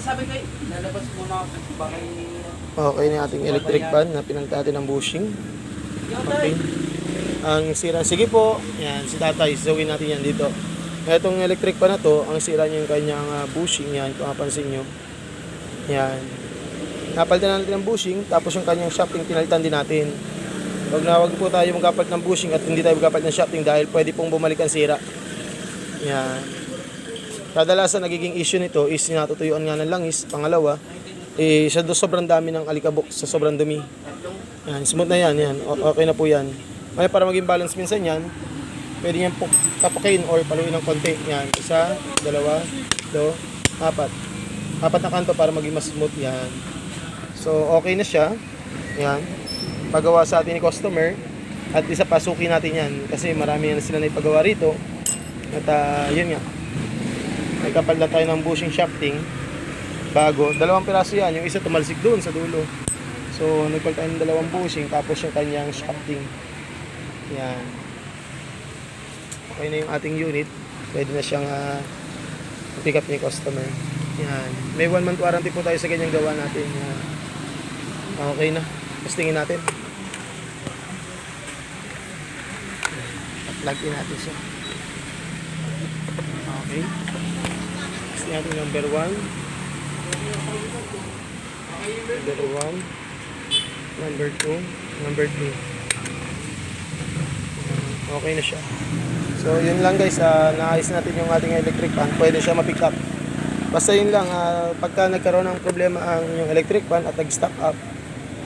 sabi ko, lalabas muna ako. Baka Okay na yung ating electric fan na pinalitan natin ng bushing. Okay. Ang sira, sige po, yan, si tatay, sisawin natin yan dito. Itong electric fan na to, ang sira niya yung kanyang bushing, yan, kung mapansin nyo. Yan. Napalitan natin ng bushing, tapos yung kanyang shafting pinalitan din natin. Wag po tayo magkapalit ng bushing at hindi tayo magkapalit ng shafting dahil pwede pong bumalik ang sira. Yan. Kadalasan nagiging issue nito is natutuyuan nga ng langis. Pangalawa, sobrang dami ng alikabok sa sobrang dumi. Yan, smooth na yan, yan. Okay na po yan. Ngayon para maging balance minsan yan, pwede nyan po tapakin or paluin ng konti. Yan, isa, dalawa, do, apat. Apat na kanto para maging mas smooth yan. So, okay na siya. Yan. Pagawa sa atin ni customer. At isa pasukin natin yan. Kasi marami na sila na ipagawa rito. At yun nga. Nagkapal na tayo ng bushing shafting. Bago. 2 piraso yan. Yung isa tumalsik doon sa dulo. So, nagpal tayo ng 2 bushing. Tapos yung kanyang shafting. Yan. Okay na yung ating unit. Pwede na siyang pick up ni customer. Yan. May 1 month warranty po tayo sa ganyang gawa natin. Yan. Okay na. Testingin natin. Plug in natin siya. Okay. Testingin natin number 1. Number 1. Number 2. Number 2. Okay na siya. So yun lang guys, naayos natin yung ating electric fan. Pwede siya ma-pick up. Basta yun lang, pagka nagkaroon ng problema ang yung electric fan at nag-stock up,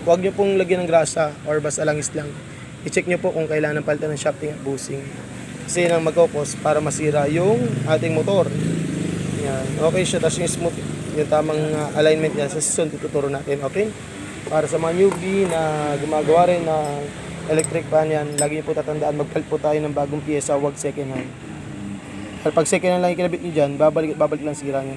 huwag nyo pong lagyan ng grasa or basta langis lang. I-check nyo po kung kailangan palitan ng shafting at bushing. Kasi yun ang mag-cause para masira yung ating motor. Yan. Okay siya, tapos yung smooth, yung tamang alignment yan sa season, tututuro natin. Okay? Para sa mga newbie na gumagawa rin na electric fan yan, lagi nyo po tatandaan, magpalit po tayo ng bagong pyesa, huwag second hand. Pag second hand lang ikinabit nyo dyan, babalik lang sira nyo.